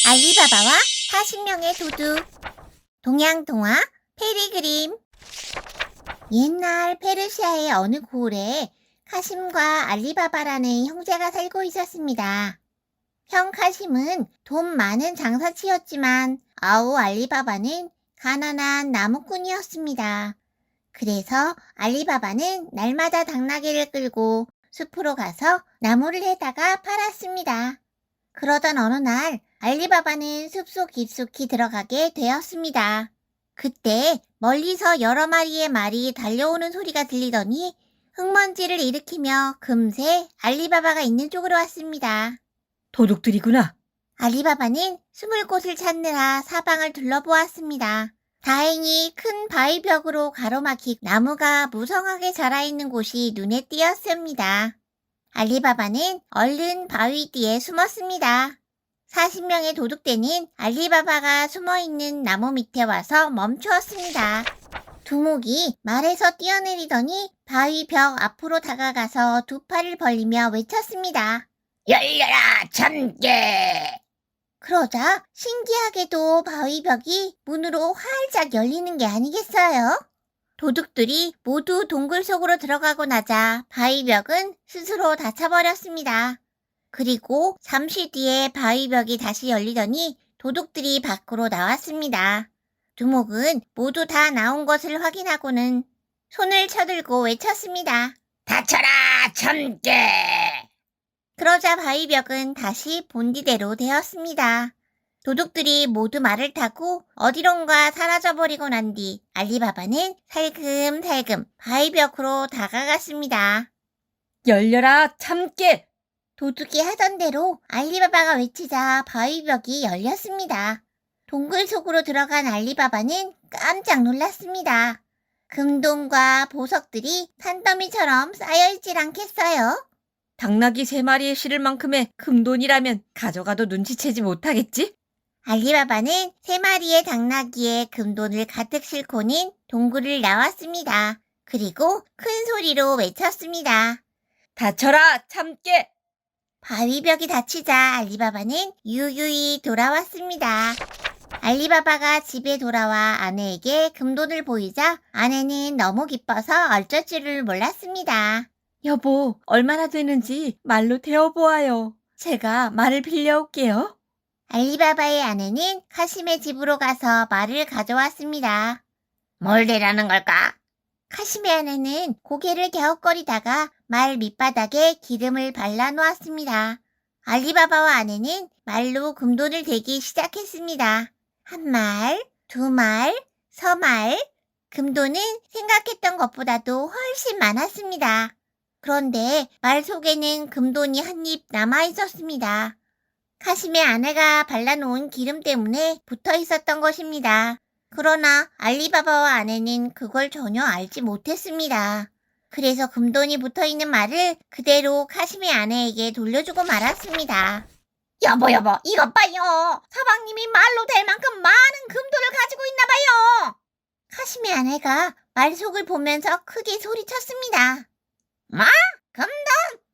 알리바바와 40명의 도둑. 동양동화 페리그림. 옛날 페르시아의 어느 고을에 카심과 알리바바라는 형제가 살고 있었습니다. 형 카심은 돈 많은 장사치였지만 아우 알리바바는 가난한 나무꾼이었습니다. 그래서 알리바바는 날마다 당나귀를 끌고 숲으로 가서 나무를 해다가 팔았습니다. 그러던 어느 날 알리바바는 숲속 깊숙이 들어가게 되었습니다. 그때 멀리서 여러 마리의 말이 달려오는 소리가 들리더니 흙먼지를 일으키며 금세 알리바바가 있는 쪽으로 왔습니다. 도둑들이구나. 알리바바는 숨을 곳을 찾느라 사방을 둘러보았습니다. 다행히 큰 바위 벽으로 가로막힌 나무가 무성하게 자라있는 곳이 눈에 띄었습니다. 알리바바는 얼른 바위 뒤에 숨었습니다. 40명의 도둑대는 알리바바가 숨어있는 나무 밑에 와서 멈추었습니다. 두목이 말에서 뛰어내리더니 바위 벽 앞으로 다가가서 두 팔을 벌리며 외쳤습니다. 열려라 참깨! 그러자 신기하게도 바위 벽이 문으로 활짝 열리는 게 아니겠어요? 도둑들이 모두 동굴 속으로 들어가고 나자 바위 벽은 스스로 닫혀버렸습니다. 그리고 잠시 뒤에 바위 벽이 다시 열리더니 도둑들이 밖으로 나왔습니다. 두목은 모두 다 나온 것을 확인하고는 손을 쳐들고 외쳤습니다. 닫혀라 참깨! 그러자 바위 벽은 다시 본디대로 되었습니다. 도둑들이 모두 말을 타고 어디론가 사라져버리고 난 뒤 알리바바는 살금살금 바위 벽으로 다가갔습니다. 열려라 참깨! 도둑이 하던 대로 알리바바가 외치자 바위 벽이 열렸습니다. 동굴 속으로 들어간 알리바바는 깜짝 놀랐습니다. 금돈과 보석들이 산더미처럼 쌓여있질 않겠어요? 당나귀 3마리에 실을 만큼의 금돈이라면 가져가도 눈치채지 못하겠지? 알리바바는 3마리의 당나귀에 금돈을 가득 싣고는 동굴을 나왔습니다. 그리고 큰 소리로 외쳤습니다. 닫혀라 참깨! 바위벽이 닫히자 알리바바는 유유히 돌아왔습니다. 알리바바가 집에 돌아와 아내에게 금돈을 보이자 아내는 너무 기뻐서 어쩔 줄을 몰랐습니다. 여보, 얼마나 되는지 말로 대어보아요. 제가 말을 빌려올게요. 알리바바의 아내는 카심의 집으로 가서 말을 가져왔습니다. 뭘 대라는 걸까? 카심의 아내는 고개를 갸웃거리다가 말 밑바닥에 기름을 발라놓았습니다. 알리바바와 아내는 말로 금돈을 대기 시작했습니다. 한 말, 두 말, 서말. 금돈은 생각했던 것보다도 훨씬 많았습니다. 그런데 말 속에는 금돈이 한 입 남아있었습니다. 카심의 아내가 발라놓은 기름 때문에 붙어있었던 것입니다. 그러나 알리바바와 아내는 그걸 전혀 알지 못했습니다. 그래서 금돈이 붙어있는 말을 그대로 카심의 아내에게 돌려주고 말았습니다. 여보 이것 봐요. 사방님이 말로 될 만큼 많은 금돈을 가지고 있나 봐요. 카심의 아내가 말 속을 보면서 크게 소리쳤습니다. 금돈?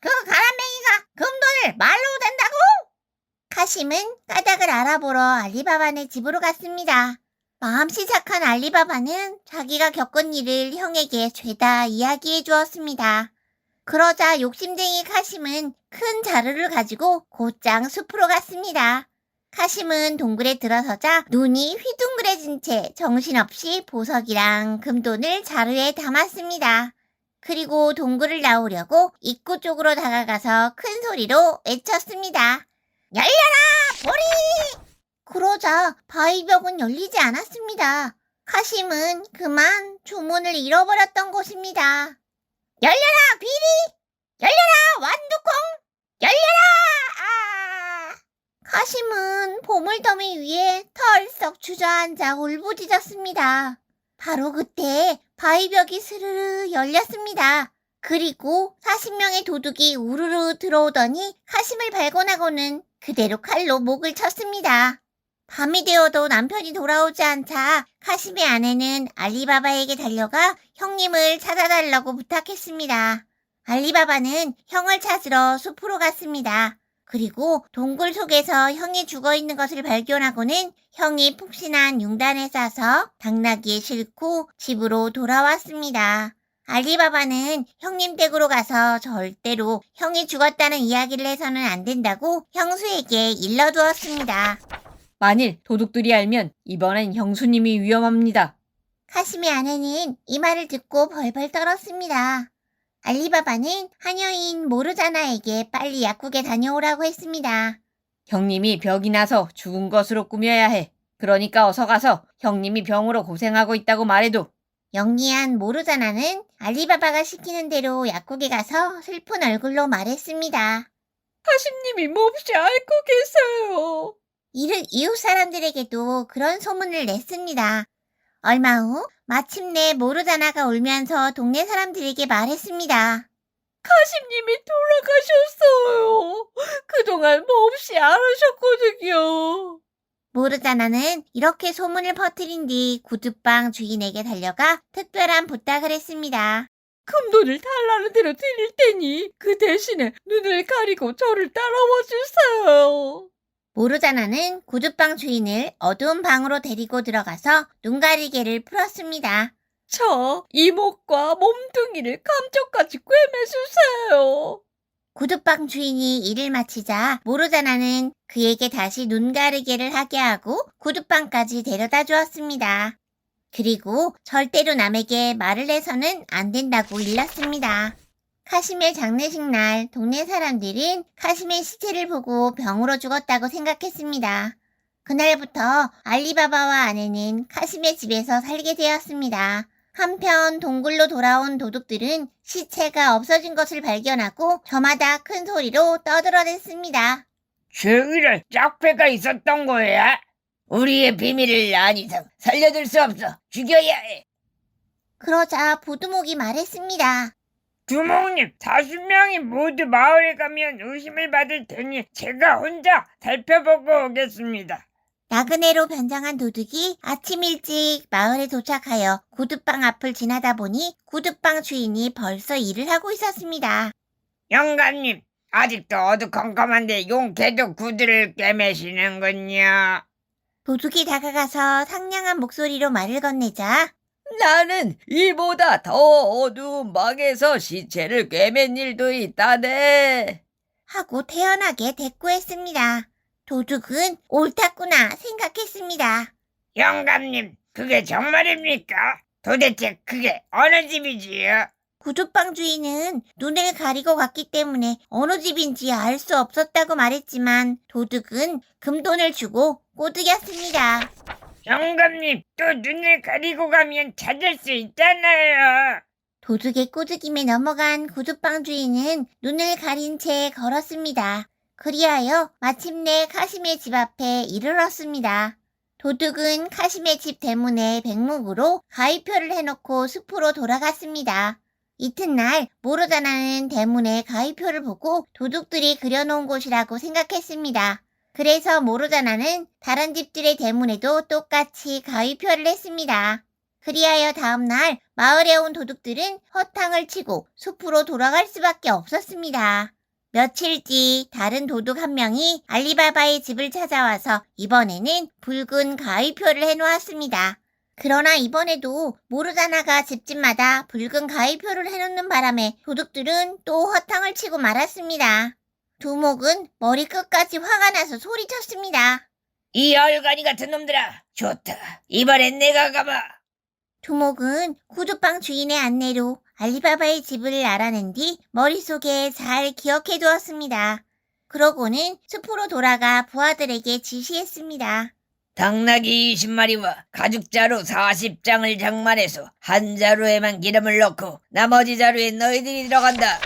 그 가람뱅이가 금돈을 말로 된다고? 카심은 까닭을 알아보러 알리바바네 집으로 갔습니다. 마음씨 착한 알리바바는 자기가 겪은 일을 형에게 죄다 이야기해 주었습니다. 그러자 욕심쟁이 카심은 큰 자루를 가지고 곧장 숲으로 갔습니다. 카심은 동굴에 들어서자 눈이 휘둥그레진 채 정신없이 보석이랑 금돈을 자루에 담았습니다. 그리고 동굴을 나오려고 입구 쪽으로 다가가서 큰 소리로 외쳤습니다. 열려라 보리! 그러자 바위벽은 열리지 않았습니다. 카심은 그만 조문을 잃어버렸던 것입니다. 열려라 비리! 열려라 완두콩! 열려라! 아! 카심은 보물더미 위에 털썩 주저앉아 울부짖었습니다. 바로 그때 바위벽이 스르르 열렸습니다. 그리고 40명의 도둑이 우르르 들어오더니 카심을 발견하고는 그대로 칼로 목을 쳤습니다. 밤이 되어도 남편이 돌아오지 않자 카심의 아내는 알리바바에게 달려가 형님을 찾아달라고 부탁했습니다. 알리바바는 형을 찾으러 숲으로 갔습니다. 그리고 동굴 속에서 형이 죽어 있는 것을 발견하고는 형이 푹신한 융단에 싸서 당나귀에 싣고 집으로 돌아왔습니다. 알리바바는 형님 댁으로 가서 절대로 형이 죽었다는 이야기를 해서는 안 된다고 형수에게 일러두었습니다. 만일 도둑들이 알면 이번엔 형수님이 위험합니다. 카심의 아내는 이 말을 듣고 벌벌 떨었습니다. 알리바바는 하녀인 모르자나에게 빨리 약국에 다녀오라고 했습니다. 형님이 벽이 나서 죽은 것으로 꾸며야 해. 그러니까 어서 가서 형님이 병으로 고생하고 있다고 말해도. 영리한 모르자나는 알리바바가 시키는 대로 약국에 가서 슬픈 얼굴로 말했습니다. 하심님이 몹시 앓고 계세요. 이웃 사람들에게도 그런 소문을 냈습니다. 얼마 후 마침내 모르자나가 울면서 동네 사람들에게 말했습니다. 하심님이 돌아가셨어요. 그동안 몹시 앓으셨거든요. 모르자나는 이렇게 소문을 퍼뜨린 뒤 구두방 주인에게 달려가 특별한 부탁을 했습니다. 금돈을 달라는 대로 드릴 테니 그 대신에 눈을 가리고 저를 따라와 주세요. 모르자나는 구두방 주인을 어두운 방으로 데리고 들어가서 눈가리개를 풀었습니다. 저 이목과 몸뚱이를 감쪽같이 꿰매주세요. 구두방 주인이 일을 마치자 모르자나는 그에게 다시 눈가리개를 하게 하고 구두방까지 데려다 주었습니다. 그리고 절대로 남에게 말을 해서는 안 된다고 일렀습니다. 카심의 장례식 날 동네 사람들은 카심의 시체를 보고 병으로 죽었다고 생각했습니다. 그날부터 알리바바와 아내는 카심의 집에서 살게 되었습니다. 한편 동굴로 돌아온 도둑들은 시체가 없어진 것을 발견하고 저마다 큰 소리로 떠들어댔습니다. 저기를 짝패가 있었던 거야? 우리의 비밀을 안 이상 살려줄 수 없어. 죽여야 해. 그러자 보두목이 말했습니다. 두목님, 40명이 모두 마을에 가면 의심을 받을 테니 제가 혼자 살펴보고 오겠습니다. 나그네로 변장한 도둑이 아침 일찍 마을에 도착하여 구두방 앞을 지나다 보니 구두방 주인이 벌써 일을 하고 있었습니다. 영감님, 아직도 어두컴컴한데 용케도 구두를 꿰매시는군요. 도둑이 다가가서 상냥한 목소리로 말을 건네자 나는 이보다 더 어두운 방에서 시체를 꿰맨 일도 있다네. 하고 태연하게 대꾸했습니다. 도둑은 옳았구나 생각했습니다. 영감님, 그게 정말입니까? 도대체 그게 어느 집이지요? 구두방 주인은 눈을 가리고 갔기 때문에 어느 집인지 알 수 없었다고 말했지만 도둑은 금돈을 주고 꼬드겼습니다. 영감님, 또 눈을 가리고 가면 찾을 수 있잖아요. 도둑의 꼬드김에 넘어간 구두방 주인은 눈을 가린 채 걸었습니다. 그리하여 마침내 카심의 집 앞에 이르렀습니다. 도둑은 카심의 집 대문에 백목으로 가위표를 해놓고 숲으로 돌아갔습니다. 이튿날 모르자나는 대문에 가위표를 보고 도둑들이 그려놓은 곳이라고 생각했습니다. 그래서 모르자나는 다른 집들의 대문에도 똑같이 가위표를 했습니다. 그리하여 다음날 마을에 온 도둑들은 허탕을 치고 숲으로 돌아갈 수밖에 없었습니다. 며칠 뒤 다른 도둑 한 명이 알리바바의 집을 찾아와서 이번에는 붉은 가위표를 해놓았습니다. 그러나 이번에도 모르자나가 집집마다 붉은 가위표를 해놓는 바람에 도둑들은 또 허탕을 치고 말았습니다. 두목은 머리끝까지 화가 나서 소리쳤습니다. 이 얼간이 같은 놈들아, 좋다. 이번엔 내가 가봐. 두목은 구두방 주인의 안내로 알리바바의 집을 알아낸 뒤 머릿속에 잘 기억해 두었습니다. 그러고는 숲으로 돌아가 부하들에게 지시했습니다. 당나귀 20마리와 가죽자루 40장을 장만해서 한 자루에만 기름을 넣고 나머지 자루에 너희들이 들어간다.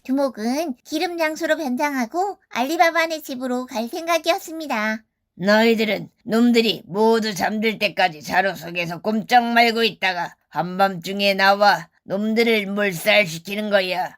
두목은 기름 장수로 변장하고 알리바바네 집으로 갈 생각이었습니다. 너희들은 놈들이 모두 잠들 때까지 자루 속에서 꼼짝 말고 있다가 한밤중에 나와 놈들을 몰살시키는 거야.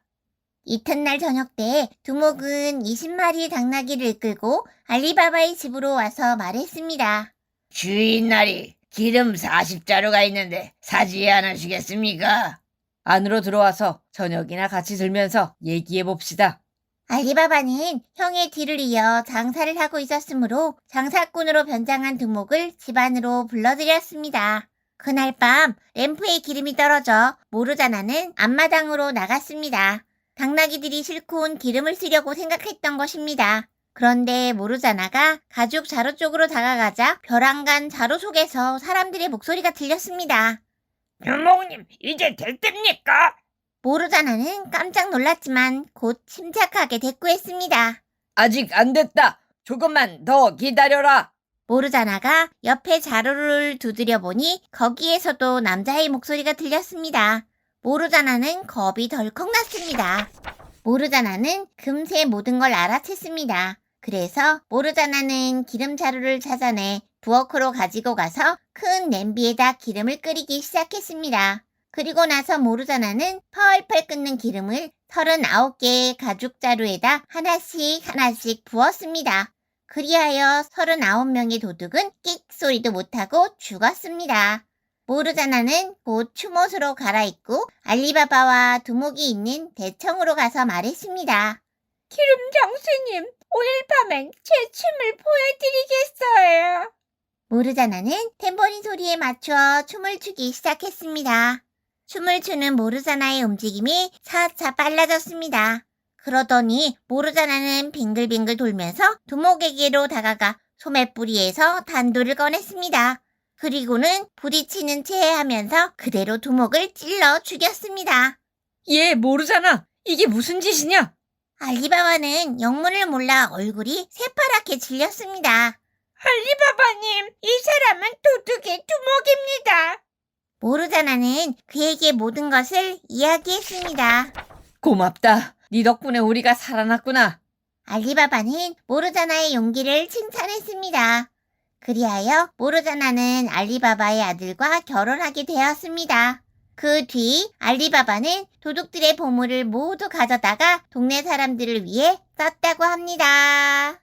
이튿날 저녁 때 두목은 20마리의 당나귀를 이끌고 알리바바의 집으로 와서 말했습니다. 주인날이 기름 40자루가 있는데 사지 않으시겠습니까? 안으로 들어와서 저녁이나 같이 들면서 얘기해 봅시다. 알리바바는 형의 뒤를 이어 장사를 하고 있었으므로 장사꾼으로 변장한 두목을 집안으로 불러들였습니다. 그날 밤 램프에 기름이 떨어져 모르자나는 앞마당으로 나갔습니다. 당나귀들이 싣고 온 기름을 쓰려고 생각했던 것입니다. 그런데 모르자나가 가죽 자루 쪽으로 다가가자 벼랑간 자루 속에서 사람들의 목소리가 들렸습니다. 두목님, 이제 될 때입니까? 모르자나는 깜짝 놀랐지만 곧 침착하게 대꾸했습니다. 아직 안 됐다. 조금만 더 기다려라. 모르자나가 옆에 자루를 두드려 보니 거기에서도 남자의 목소리가 들렸습니다. 모르자나는 겁이 덜컥 났습니다. 모르자나는 금세 모든 걸 알아챘습니다. 그래서 모르자나는 기름 자루를 찾아내 부엌으로 가지고 가서 큰 냄비에다 기름을 끓이기 시작했습니다. 그리고 나서 모르자나는 펄펄 끓는 기름을 39개의 가죽 자루에다 하나씩 부었습니다. 그리하여 39명의 도둑은 끽 소리도 못하고 죽었습니다. 모르자나는 곧 추못으로 갈아입고 알리바바와 두목이 있는 대청으로 가서 말했습니다. 기름 장수님, 오늘 밤엔 제 춤을 보여드리겠어요. 모르자나는 탬버린 소리에 맞춰 춤을 추기 시작했습니다. 춤을 추는 모르자나의 움직임이 차차 빨라졌습니다. 그러더니 모르자나는 빙글빙글 돌면서 두목에게로 다가가 소매뿌리에서 단도를 꺼냈습니다. 그리고는 부딪히는 채 하면서 그대로 두목을 찔러 죽였습니다. 얘 모르잖아. 이게 무슨 짓이냐? 알리바바는 영문을 몰라 얼굴이 새파랗게 질렸습니다. 알리바바님, 이 사람은 도둑의 두목입니다. 모르자나는 그에게 모든 것을 이야기했습니다. 고맙다. 네 덕분에 우리가 살아났구나. 알리바바는 모르자나의 용기를 칭찬했습니다. 그리하여 모르자나는 알리바바의 아들과 결혼하게 되었습니다. 그 뒤 알리바바는 도둑들의 보물을 모두 가져다가 동네 사람들을 위해 썼다고 합니다.